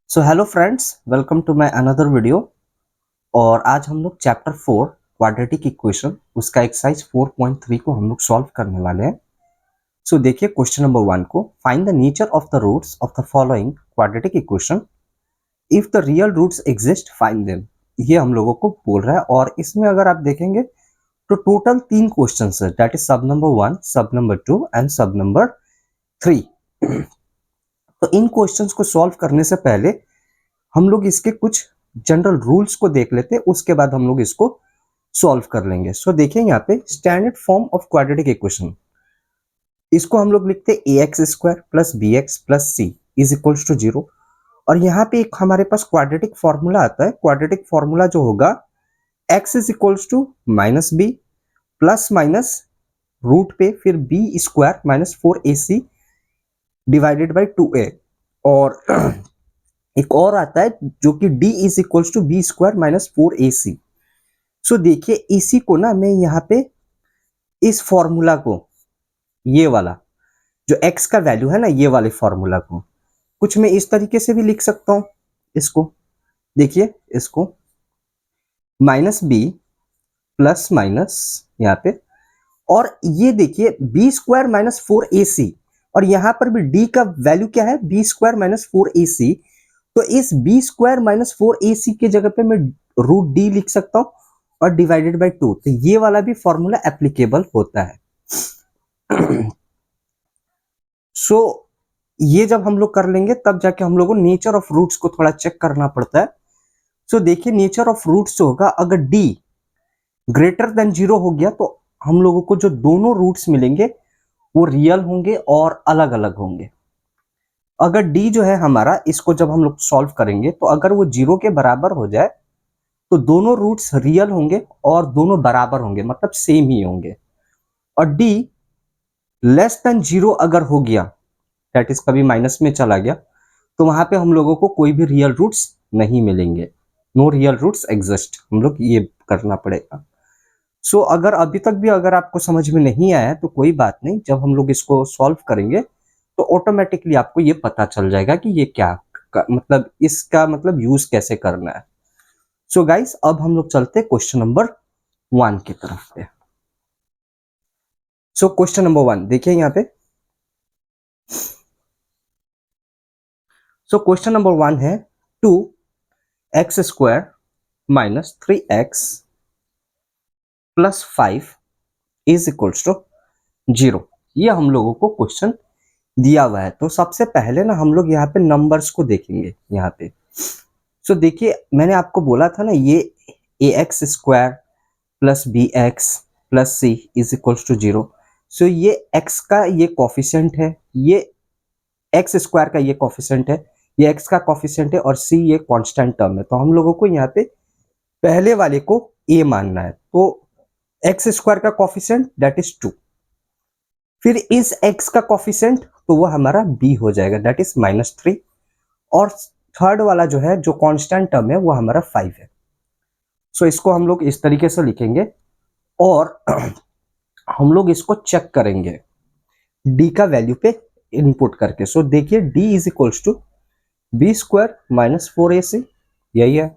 So hello friends, welcome to my another video. और आज हम लोग चैप्टर 4 क्वाड्रेटिक इक्वेशन उसका एक्सरसाइज 4.3 को हम लोग सॉल्व करने वाले हैं। सो देखिए क्वेश्चन नंबर 1 को, find the nature of the roots of the following quadratic equation, if the real roots exist find them. ये हम लोगों को बोल रहा है और इसमें अगर आप देखेंगे तो टोटल 3 क्वेश्चन है, दैट इज सब नंबर 1, सब नंबर 2 एंड सब नंबर 3। तो इन क्वेश्चंस को सॉल्व करने से पहले हम लोग इसके कुछ जनरल रूल्स को देख लेते हैं, उसके बाद हम लोग इसको सॉल्व कर लेंगे। सो देखिए यहाँ पे standard form of quadratic equation, इसको हम लोग लिखते हैं ax square plus B X plus C is equals to 0। और यहाँ पे एक हमारे पास क्वाड्रेटिक फॉर्मूला आता है। क्वाड्रेटिक फॉर्मूला जो होगा x is equals to minus B plus minus root पे फिर B square minus 4ac divided by 2a। और एक और आता है जो कि d is equals to B square minus 4ac। So देखिए इसी को ना मैं यहाँ पे इस फॉर्मूला को, ये वाला जो x का वैल्यू है ना, ये वाले फॉर्मूला को कुछ मैं इस तरीके से भी लिख सकता हूं। इसको देखिए, इसको माइनस बी प्लस माइनस यहाँ पे, और ये देखिए बी स्क्वायर माइनस 4ac, और यहां पर भी d का वैल्यू क्या है, बी स्क्वायर माइनस 4ac। तो इस बी स्क्वायर माइनस 4ac के जगह पे मैं रूट डी लिख सकता हूं और डिवाइडेड बाई 2। तो ये वाला भी फॉर्मूला एप्लीकेबल होता है। सो ये जब हम लोग कर लेंगे तब जाके हम लोगों को नेचर ऑफ रूट्स को थोड़ा चेक करना पड़ता है। सो देखिए नेचर ऑफ रूट्स जो होगा, अगर डी ग्रेटर देन 0 हो गया तो हम लोगों को जो दोनों रूट्स मिलेंगे वो रियल होंगे और अलग अलग होंगे। अगर d जो है हमारा, इसको जब हम लोग सॉल्व करेंगे तो अगर वो 0 के बराबर हो जाए तो दोनों रूट्स रियल होंगे और दोनों बराबर होंगे, मतलब सेम ही होंगे। और d लेस देन 0 अगर हो गया, दैट इज कभी माइनस में चला गया, तो वहां पे हम लोगों को कोई भी रियल रूट्स नहीं मिलेंगे। नो रियल रूट्स एग्जिस्ट, हम लोग ये करना पड़ेगा। सो अगर अभी तक भी अगर आपको समझ में नहीं आया तो कोई बात नहीं, जब हम लोग इसको सॉल्व करेंगे तो ऑटोमेटिकली आपको ये पता चल जाएगा कि ये क्या मतलब इसका मतलब यूज कैसे करना है। सो गाइस अब हम लोग चलते हैं क्वेश्चन नंबर 1 की तरफ पे। सो क्वेश्चन नंबर 1 देखिए यहाँ पे। सो क्वेश्चन नंबर 1 है 2x square minus 3x plus 5 is equals to 0। ये हम लोगों को क्वेश्चन दिया हुआ है। तो सबसे पहले ना हम लोग यहाँ पे नंबर्स को देखेंगे यहाँ पे। सो देखिए मैंने आपको बोला था ना, ये ax square plus B X plus C is equals to 0। So ये x का ये कॉफिशिएंट है, ये x स्क्वायर का ये कॉफिशिएंट है, ये x का कॉफिशिएंट है, और c ये कांस्टेंट टर्म है। तो हम लोगों को यहाँ पे पहले वाले को a मानना है। तो x स्क्वायर का कॉफिशिएंट दैट इज 2, फिर इस x का कॉफिशिएंट तो वो हमारा b हो जाएगा दैट इज -3, और थर्ड वाला जो है जो कांस्टेंट टर्म है वो हमारा 5 है। सो इसको हम लोग इस तरीके से लिखेंगे और हम लोग इसको चेक करेंगे d का वैल्यू पे इनपुट करके। सो देखिए d is equals to B square minus 4ac, यही है।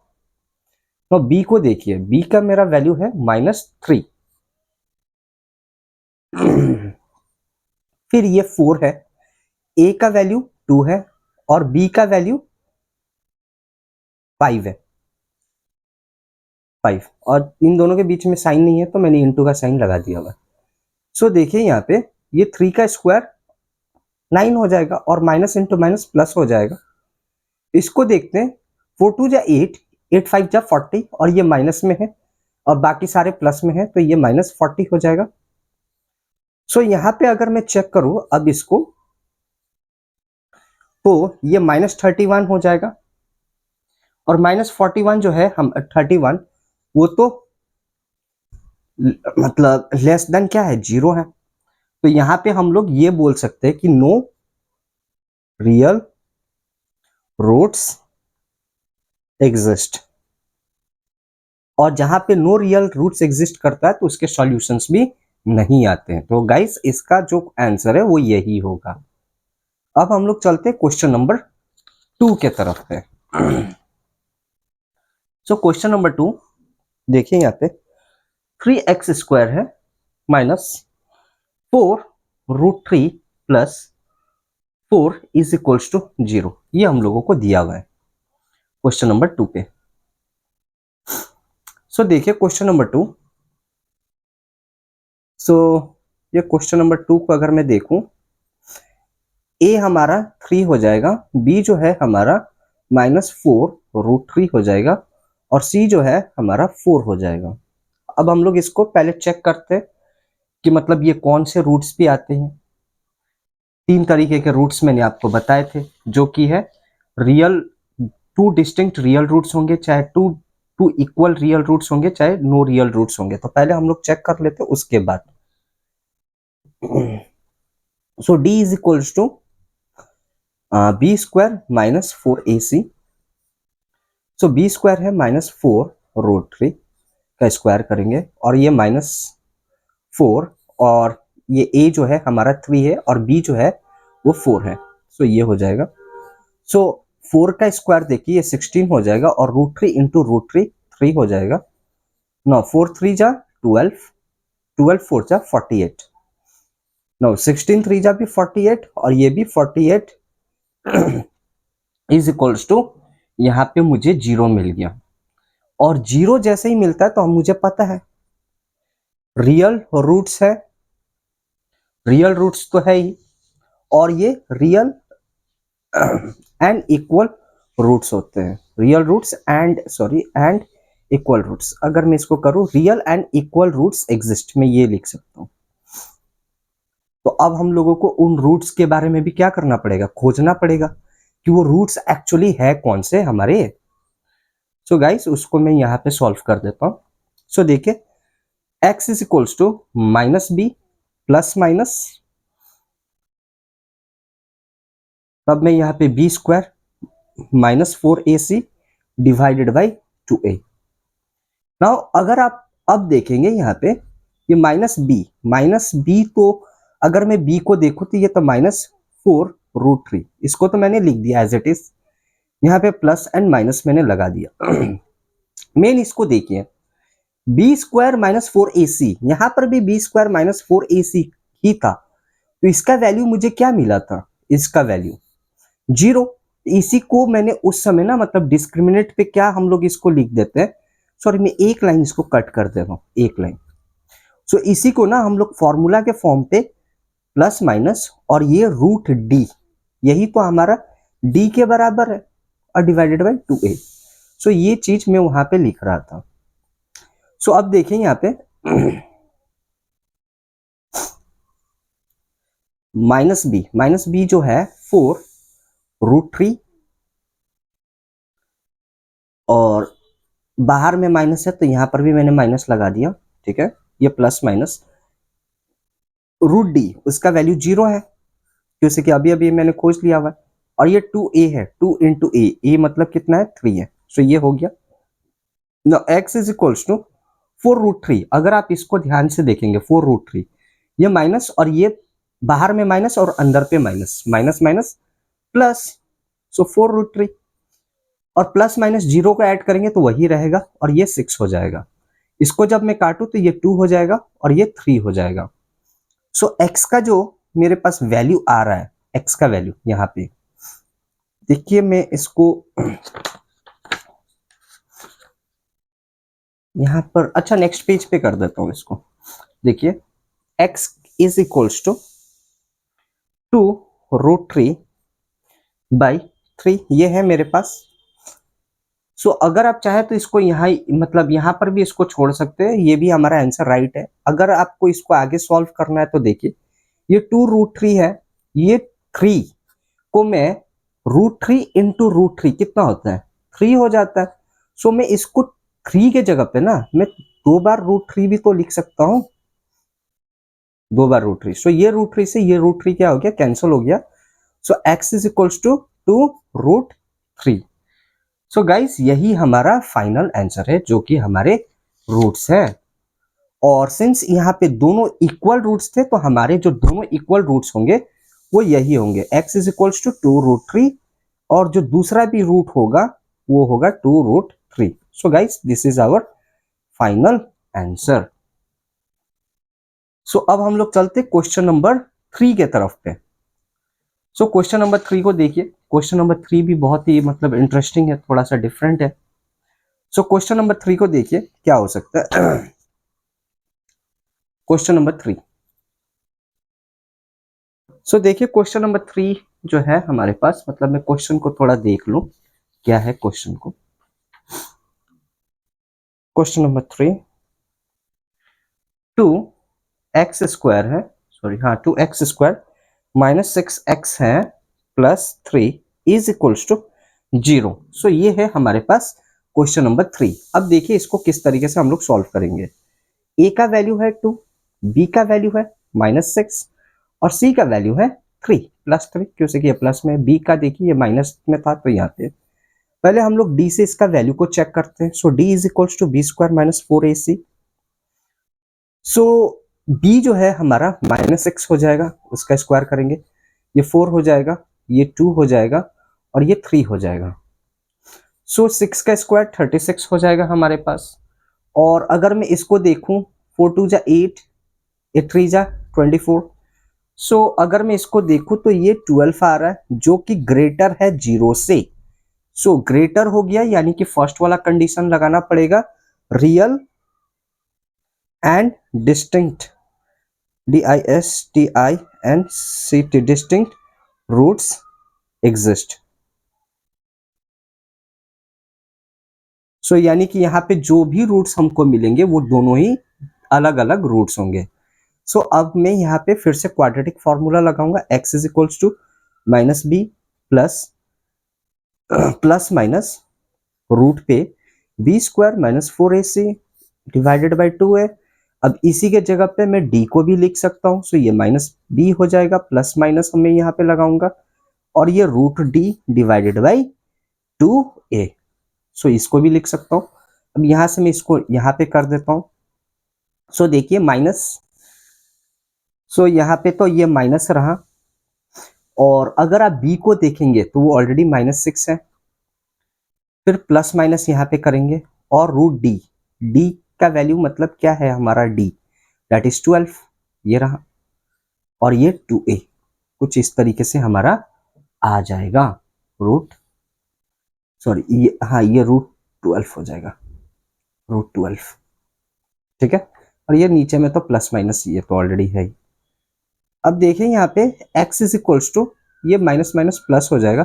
तो b को देखिए, b का मेरा वैल्यू है -3, फिर ये 4 है, a का वैल्यू 2 है और b का वैल्यू 5 है, 5, और इन दोनों के बीच में साइन नहीं है तो मैंने इनटू का साइन लगा दिया हुआ। सो देखिए यहाँ पे ये 3 का स्क्वायर 9 हो जाएगा और माइनस इंटू माइनस प्लस हो जाएगा। इसको देखते हैं, 4 2 जा 8, 8 5 जा 40, और ये माइनस में है और बाकी सारे प्लस में है, तो ये -40 हो जाएगा। सो यहाँ पे अगर मैं चेक करूं अब इसको, तो ये -31 हो जाएगा, और -41 जो है हम 31 वो तो मतलब लेस देन क्या है, 0 है। तो यहाँ पे हम लोग ये बोल सकते हैं कि नो रियल रूट्स एग्जिस्ट, और जहां पे नो रियल रूट्स एग्जिस्ट करता है तो उसके सॉल्यूशंस भी नहीं आते हैं। तो गाइस इसका जो आंसर है वो यही होगा। अब हम लोग चलते हैं क्वेश्चन नंबर 2 के तरफ है। सो क्वेश्चन नंबर 2 देखिए यहाँ पे 3x² है minus 4√3 plus 4 is equals to 0, ये हम लोगों को दिया हुआ है क्वेश्चन नंबर 2 पे। सो देखिए क्वेश्चन नंबर 2। सो ये क्वेश्चन नंबर 2 को अगर मैं देखूं, ए हमारा 3 हो जाएगा, बी जो है हमारा -4√3 हो जाएगा और सी जो है हमारा 4 हो जाएगा। अब हम लोग इसको पहले चेक करते हैं कि मतलब ये कौन से रूट्स भी आते हैं। 3 तरीके के रूट्स मैंने आपको बताए थे, जो कि है रियल, 2 डिस्टिंक्ट रियल रूट्स होंगे, चाहे टू इक्वल रियल रूट्स होंगे, चाहे नो रियल रूट्स होंगे। तो पहले हम लोग चेक कर लेते हैं उसके बाद। So D is equals to b² minus 4ac। So b² है -4√3 का स्क्वायर करेंगे और ये -4 और ये a जो है हमारा 3 है और b जो है वो 4 है। सो ये हो जाएगा। सो 4 का स्क्वायर देखिए ये 16 हो जाएगा और √3 इंटू √3 3 हो जाएगा। नो 4 3 जा 12, 12 4 जा 48। नो 16 3 जा भी 48 और ये भी 48 इज इक्वल्स टू, यहाँ पे मुझे 0 मिल गया। और 0 जैसे ही मिलता है तो हम मुझे पता है रियल रूट्स है, रियल रूट्स तो है ही, और ये रियल एंड इक्वल रूट्स होते हैं। Real roots and equal roots. अगर मैं इसको करूं real and equal roots exist, मैं ये लिख सकता हूं। तो अब हम लोगों को उन रूट्स के बारे में भी क्या करना पड़ेगा, खोजना पड़ेगा कि वो रूट्स एक्चुअली है कौन से हमारे। सो गाइस उसको मैं यहाँ पे सॉल्व कर देता हूँ। सो देखिए x is equals to -b plus minus, अब मैं यहाँ पे b² -4ac divided by 2a। Now अगर आप अब देखेंगे यहाँ पे ये -b तो अगर मैं b को देखूं तो ये तो -4√3, इसको तो मैंने लिख दिया एज इट इज, यहाँ पे प्लस एंड माइनस मैंने लगा दिया। मेन इसको देखिए b² -4ac, यहाँ पर भी b² -4ac ही था, तो इसका वैल्यू मुझे क्या मिला था, इसका वैल्यू 0। इसी को मैंने उस समय ना मतलब डिस्क्रिमिनेट पे क्या हम लोग इसको लिख देते हैं, सॉरी मैं एक लाइन इसको कट कर दे रहा हूं, एक लाइन। सो इसी को ना हम लोग फॉर्मूला के फॉर्म पे प्लस माइनस और ये √d, यही तो हमारा d के बराबर है और डिवाइडेड बाई 2a। सो ये चीज मैं वहां पे लिख रहा था। सो अब देखें यहाँ पे -b जो है 4√3 और बाहर में माइनस है तो यहां पर भी मैंने माइनस लगा दिया, ठीक है। ये प्लस माइनस √d, उसका वैल्यू 0 है जैसे कि अभी अभी मैंने खोज लिया हुआ है, और ये 2a है, 2 इंटू ए मतलब कितना है 3 है। सो ये हो गया। Now x is equals to 4√3। अगर आप इसको ध्यान से देखेंगे 4√3, ये माइनस और ये बाहर में माइनस और अंदर पे माइनस, माइनस माइनस प्लस, सो 4√3 और प्लस माइनस 0 को ऐड करेंगे तो वही रहेगा और ये 6 हो जाएगा। इसको जब मैं काटूं तो ये 2 हो जाएगा और ये 3 हो जाएगा। सो x का जो मेरे पास वैल्यू आ रहा है, x का वैल्यू यहाँ पे देखिए, मैं इसको यहाँ पर अच्छा नेक्स्ट पेज पे कर देता हूँ इसको। देखिए x is equals to 2√3 by 3, ये है मेरे पास। सो अगर आप चाहे तो इसको यहाँ मतलब यहाँ पर भी इसको छोड़ सकते हैं, ये भी हमारा आंसर राइट है। अगर आपको इसको आगे सॉल्व करना है तो देखिए ये 2√3 है, ये 3 को मैं √3 इंटू √3 कितना होता है 3 हो जाता है। सो मैं इसको 3 के जगह पे ना मैं 2 बार √3 भी तो लिख सकता हूँ, 2 बार √3। सो ये √3 से ये √3 क्या हो गया, कैंसिल हो गया। So x is equals to 2√3। So guys यही हमारा फाइनल आंसर है जो कि हमारे रूट्स है। और सिंस यहाँ पे दोनों इक्वल रूट्स थे तो हमारे जो दोनों इक्वल रूट्स होंगे वो यही होंगे, x इज इक्वल्स टू 2√3 और जो दूसरा भी रूट होगा वो होगा 2√3। So guys this is our final answer. So अब हम लोग चलते क्वेश्चन नंबर 3 के तरफ पे। सो क्वेश्चन नंबर 3 को देखिए। क्वेश्चन नंबर 3 भी बहुत ही मतलब इंटरेस्टिंग है, थोड़ा सा डिफरेंट है। सो क्वेश्चन नंबर 3 को देखिए क्या हो सकता है। Question number 3। सो देखिए क्वेश्चन नंबर 3 जो है हमारे पास, मतलब मैं क्वेश्चन को थोड़ा देख लूं क्या है क्वेश्चन को। क्वेश्चन नंबर 3, 2x² है, सॉरी हाँ 2x² माइनस 6x है plus 3 is equals to 0। So ये है हमारे पास क्वेश्चन नंबर 3। अब देखिए इसको किस तरीके से हम लोग सॉल्व करेंगे। ए का वैल्यू है 2, बी का वैल्यू है -6 और सी का वैल्यू है 3 +3, क्योंकि ये प्लस में, बी का देखिए ये माइनस में था तो यहाँ पे पहले हम लोग डी से इसका वैल्यू को चेक करते हैं। So D is equals to b² minus 4ac। So B जो है हमारा -6 हो जाएगा, उसका स्क्वायर करेंगे, ये 4 हो जाएगा, ये 2 हो जाएगा और ये 3 हो जाएगा। सो 6 का स्क्वायर 36 हो जाएगा हमारे पास। और अगर मैं इसको देखूं 4 2 जा 8, 8 3 जा 24। सो अगर मैं इसको देखूं तो ये 12 आ रहा है जो कि ग्रेटर है 0 से। सो ग्रेटर हो गया यानी कि फर्स्ट वाला कंडीशन लगाना पड़ेगा, real and distinct, DISTINCT, distinct roots exist. So यानी कि यहाँ पे जो भी रूट्स हमको मिलेंगे वो दोनों ही अलग अलग रूट्स होंगे। सो अब मैं यहाँ पे फिर से क्वाड्रेटिक फॉर्मूला लगाऊंगा, x is equals to -b plus minus root पे b² minus 4ac divided by 2 है। अब इसी के जगह पे मैं d को भी लिख सकता हूँ। सो ये -b हो जाएगा, प्लस माइनस मैं यहाँ पे लगाऊंगा और ये √d डिवाइडेड बाई 2a। सो इसको भी लिख सकता हूँ। अब यहाँ से मैं इसको यहाँ पे कर देता हूँ। सो देखिए माइनस, सो यहाँ पे तो ये माइनस रहा और अगर आप b को देखेंगे तो वो ऑलरेडी -6 है। फिर प्लस माइनस यहाँ पे करेंगे और √d, d का वैल्यू मतलब क्या है हमारा d, दैट इज 12, ये रहा और ये 2a। कुछ इस तरीके से हमारा आ जाएगा रूट, सॉरी ये हाँ ये √12 हो जाएगा, √12, ठीक है। और ये नीचे में तो प्लस माइनस ये तो ऑलरेडी है ही। अब देखें यहाँ पे x इज इक्वल्स टू, ये माइनस माइनस प्लस हो जाएगा,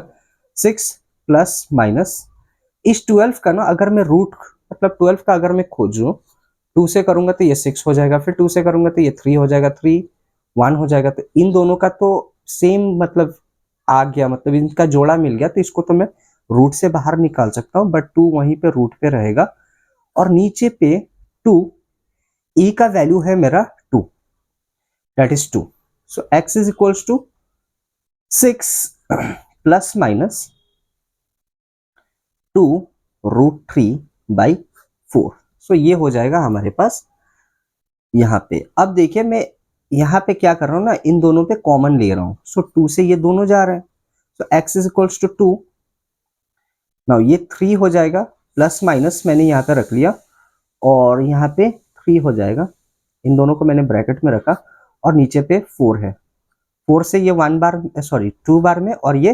6 प्लस माइनस इस 12 का ना, अगर मैं रूट मतलब 12 का अगर मैं खोजूं 2 से करूंगा तो ये 6 हो जाएगा, फिर 2 से करूंगा तो ये 3 हो जाएगा, 3 1 हो जाएगा। तो इन दोनों का तो सेम मतलब आ गया, मतलब इनका जोड़ा मिल गया, तो इसको तो मैं रूट से बाहर निकाल सकता हूँ, बट 2 वहीं पे रूट पे रहेगा और नीचे पे 2, e का वैल्यू है मेरा 2, that is 2। So x is equals to 6 plus minus 2√3/4। So ये हो जाएगा हमारे पास यहाँ पे। अब देखिए मैं यहाँ पे क्या कर रहा हूँ ना, इन दोनों पे कॉमन ले रहा हूँ। सो 2 से ये दोनों जा रहे हैं, so x is equals to 2। Now ये 3 हो जाएगा, प्लस माइनस मैंने यहाँ पे रख लिया और यहाँ पे 3 हो जाएगा, इन दोनों को मैंने ब्रैकेट में रखा और नीचे पे 4 है, 4 से ये 1 बार, सॉरी 2 बार में और ये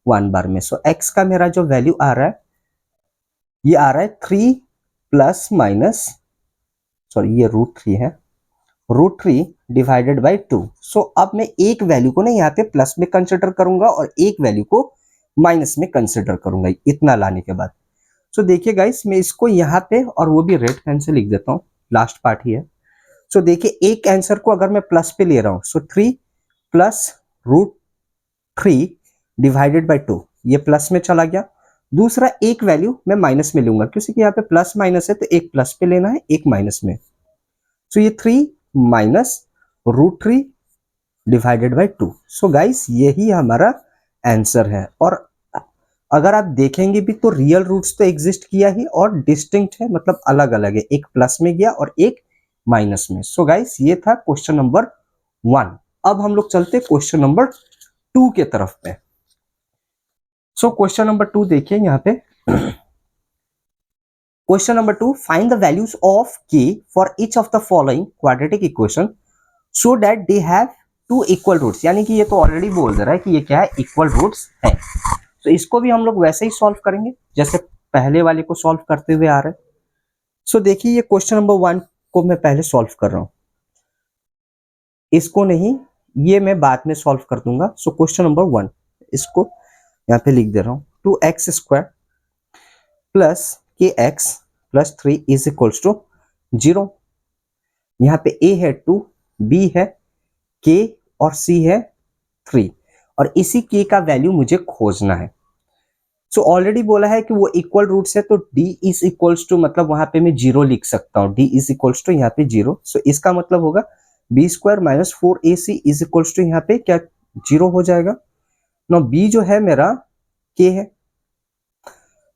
1 बार में। सो x का मेरा जो वैल्यू आ रहा है ये आ रहा है 3 प्लस माइनस, सॉरी ये √3 है, √3 डिवाइडेड बाई 2। सो अब मैं एक वैल्यू को ना यहाँ पे प्लस में कंसिडर करूंगा और एक वैल्यू को माइनस में कंसिडर करूंगा, इतना लाने के बाद। सो देखिए गाइस मैं इसको यहाँ पे और वो भी रेड पेन से लिख देता हूँ, लास्ट पार्ट ही है। सो देखिए एक आंसर को अगर मैं प्लस पे ले रहा हूँ, सो 3 प्लस √3 डिवाइडेड बाई 2, ये प्लस में चला गया। दूसरा एक वैल्यू मैं माइनस में लूंगा, क्योंकि यहाँ पे प्लस माइनस है तो एक प्लस पे लेना है एक माइनस में। सो ये 3 minus √3 divided by 2। So guys यही हमारा आंसर है। और अगर आप देखेंगे भी तो रियल रूट्स तो एग्जिस्ट किया ही और डिस्टिंक्ट है, मतलब अलग अलग है, एक प्लस में गया और एक माइनस में। सो गाइस ये था क्वेश्चन नंबर 1। अब हम लोग चलते क्वेश्चन नंबर 2 के तरफ पे। सो क्वेश्चन नंबर 2 देखिए यहाँ पे। Question number 2, find the values of k for each of the following quadratic equation so that they have two equal roots. यानी कि ये तो ऑलरेडी बोल दे रहा है कि ये क्या है, इक्वल रूट्स है। तो इसको भी हम लोग वैसे ही सॉल्व करेंगे जैसे पहले वाले को सॉल्व करते हुए आ रहे हैं। सो देखिए, ये क्वेश्चन नंबर 1 को मैं पहले सॉल्व कर रहा हूं, इसको नहीं, ये मैं बाद में सॉल्व कर दूंगा। सो क्वेश्चन नंबर 1, इसको यहाँ पे लिख दे रहा हूं, 2x² plus kx plus 3 is equals to 0। यहाँ पे a है 2, b है k और c है 3, और इसी k का वैल्यू मुझे खोजना है। सो ऑलरेडी बोला है कि वो इक्वल रूट्स है, तो d इज इक्वल्स टू, मतलब वहां पे मैं 0 लिख सकता हूँ, d इज इक्वल्स टू यहाँ पे 0। सो इसका मतलब होगा b² minus 4ac is equals to यहाँ पे क्या 0 हो जाएगा। नो b जो है मेरा k है,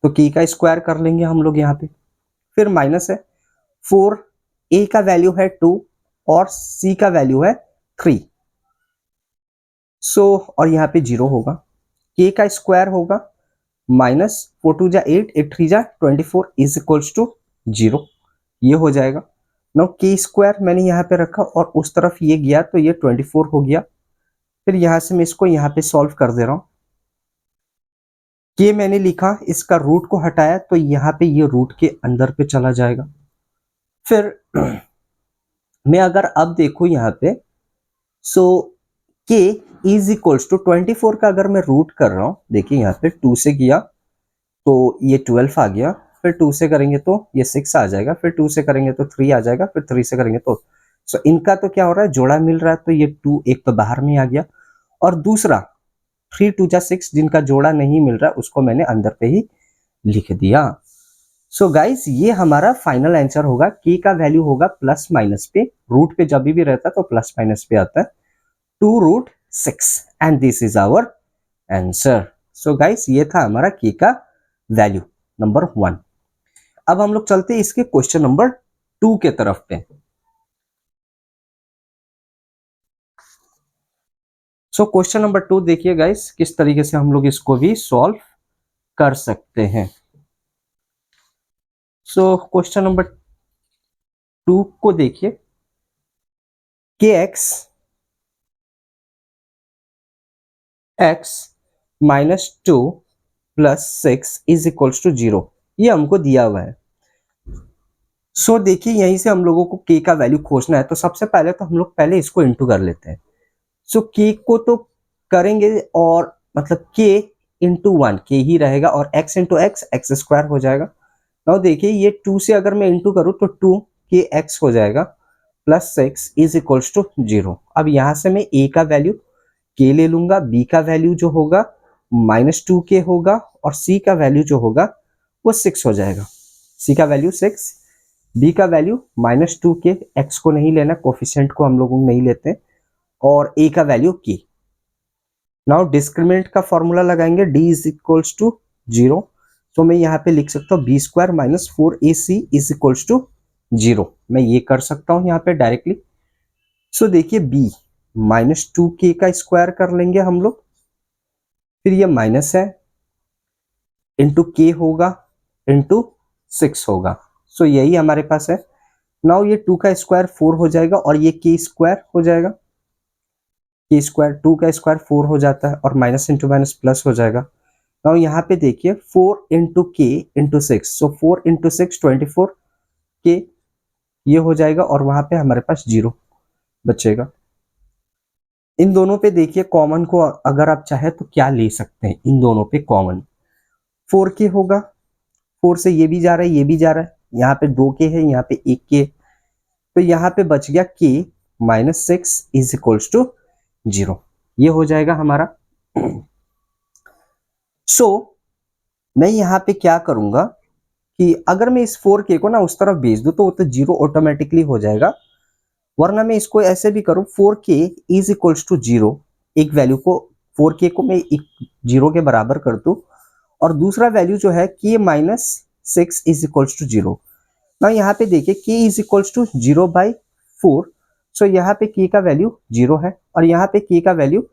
तो k का स्क्वायर कर लेंगे हम लोग यहाँ पे, फिर माइनस है 4, a का वैल्यू है 2 और c का वैल्यू है 3। सो और यहाँ पे 0 होगा, k का स्क्वायर होगा माइनस 4 2 जा 8, 8 3 जा 24 इज इक्वल्स टू 0, ये हो जाएगा। नो k स्क्वायर मैंने यहाँ पे रखा और उस तरफ ये गया तो ये 24 हो गया। फिर यहाँ से मैं इसको यहाँ पे सॉल्व कर दे रहा हूँ, k मैंने लिखा, इसका रूट को हटाया तो यहाँ पे ये रूट के अंदर पे चला जाएगा। फिर मैं अगर अब देखूं यहाँ पे, सो k इज इक्वल्स टू 24 का अगर मैं रूट कर रहा हूं, देखिए यहाँ पे 2 से किया तो ये 12 आ गया, फिर 2 से करेंगे तो ये 6 आ जाएगा, फिर 2 से करेंगे तो 3 आ जाएगा, फिर 3 से करेंगे तो सो इनका तो क्या हो रहा है, जोड़ा मिल रहा है, तो ये 2 एक तो बाहर में आ गया, और दूसरा 3 2 जा 6 जिनका जोड़ा नहीं मिल रहा उसको मैंने अंदर पे ही लिख दिया। सो गाइस, ये हमारा फाइनल आंसर होगा, k का वैल्यू होगा प्लस माइनस पे, रूट पे जब भी रहता है तो प्लस माइनस पे आता है, 2√6 and this is our answer. So guys, ये था हमारा k का वैल्यू नंबर 1। अब हम लोग चलते हैं इसके क्वेश्चन नंबर 2 के तरफ पे। सो क्वेश्चन नंबर 2 देखिए गाइस, किस तरीके से हम लोग इसको भी सॉल्व कर सकते हैं। सो क्वेश्चन नंबर 2 को देखिए, kx x minus 2 plus 6 is equals to 0, ये हमको दिया हुआ है। सो देखिए, यहीं से हम लोगों को k का वैल्यू खोजना है, तो सबसे पहले तो हम लोग पहले इसको इंटू कर लेते हैं। सो k को तो करेंगे, और मतलब k इंटू 1 k ही रहेगा, और x इंटू x स्क्वायर हो जाएगा। नाउ देखिए, ये 2 से अगर मैं इंटू करूँ तो 2kx हो जाएगा प्लस 6 इज इक्वल्स टू 0। अब यहाँ से मैं a का वैल्यू k ले लूंगा, b का वैल्यू जो होगा माइनस 2k होगा, और c का वैल्यू जो होगा वो 6 हो जाएगा। c का वैल्यू 6, b का वैल्यू माइनस 2k, x को नहीं लेना, कोफिशिएंट को हम लोग नहीं लेते, और a का वैल्यू k। नाउ डिस्क्रिमिनेंट का फॉर्मूला लगाएंगे, d इज इक्वल्स टू 0, तो मैं यहाँ पे लिख सकता हूँ b² minus 4ac is equals to 0, मैं ये कर सकता हूँ यहाँ पे डायरेक्टली। सो देखिए, b माइनस 2k का स्क्वायर कर लेंगे हम लोग, फिर ये माइनस है इंटू k होगा इंटू 6 होगा। सो यही हमारे पास है। नाउ ये 2 का स्क्वायर 4 हो जाएगा, और ये k स्क्वायर हो जाएगा, k स्क्वायर 2 का स्क्वायर 4 हो जाता है, और माइनस इंटू माइनस प्लस हो जाएगा। नाउ यहाँ पे देखिए 4 इंटू k इंटू 6, सो 4 इंटू 6 24k, ये हो जाएगा, और वहां पे हमारे पास 0 बचेगा। इन दोनों पे देखिए, कॉमन को अगर आप चाहे तो क्या ले सकते हैं, इन दोनों पे कॉमन 4k होगा, 4 से ये भी जा रहा है, ये भी जा रहा है, यहाँ पे 2k है, यहाँ पे 1k, तो यहाँ पे बच गया k minus 6 is equals to 0, ये हो जाएगा हमारा। सो मैं यहाँ पे क्या करूंगा कि अगर मैं इस 4k को ना उस तरफ भेज दूं तो वो तो 0 ऑटोमेटिकली हो जाएगा, वरना मैं इसको ऐसे भी करूं 4k इज इक्वल्स टू 0, एक वैल्यू को 4k को मैं 0 के बराबर कर दूं, और दूसरा वैल्यू जो है k minus 6 is equals to 0। ना यहाँ पे देखिए k is equals to 0/4, so यहाँ पे k का वैल्यू 0 है, और यहाँ पे k का वैल्यू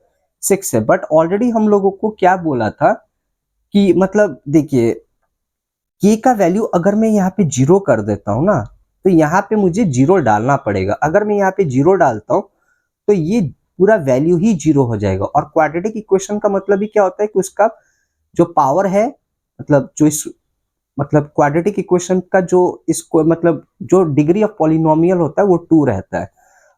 6 है, बट ऑलरेडी हम लोगों को क्या बोला था कि मतलब देखिए k का वैल्यू अगर मैं यहाँ पे 0 कर देता हूँ ना, तो यहाँ पे मुझे 0 डालना पड़ेगा। अगर मैं यहाँ पे 0 डालता हूँ तो ये पूरा वैल्यू ही 0 हो जाएगा। और क्वाड्रेटिक इक्वेशन का मतलब ही क्या होता है कि उसका जो पावर है, मतलब जो इस मतलब क्वाड्रेटिक इक्वेशन का जो इसको मतलब जो डिग्री ऑफ पॉलिनोमियल होता है वो 2 रहता है।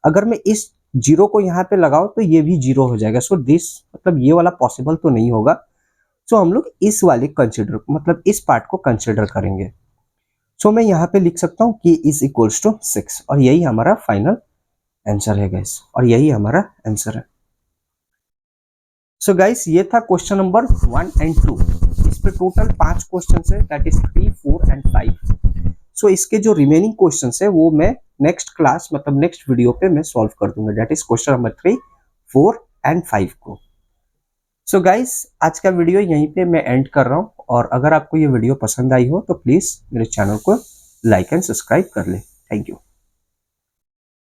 अगर मैं इस 0 को यहाँ पे लगाऊं तो ये भी 0 हो जाएगा। सो दिस मतलब ये वाला पॉसिबल तो नहीं होगा। सो हम लोग इस वाले कंसिडर मतलब इस पार्ट को कंसिडर करेंगे। सो मैं यहाँ पे लिख सकता हूँ कि इज इक्वल्स टू 6 और यही हमारा फाइनल आंसर है गाइस, और यही हमारा आंसर है। सो गाइस ये था क्वेश्चन नंबर 1 एंड 2। इस पे टोटल 5 क्वेश्चन है, दैट इज 3, 4 एंड 5। सो इसके जो रिमेनिंग क्वेश्चन है वो मैं नेक्स्ट क्लास मतलब नेक्स्ट वीडियो पे मैं सॉल्व कर दूंगा, that is question number 3, 4 and 5 को। सो गाइस आज का वीडियो यहीं पे मैं एंड कर रहा हूँ, और अगर आपको ये वीडियो पसंद आई हो तो प्लीज मेरे चैनल को लाइक एंड सब्सक्राइब कर ले। Thank you.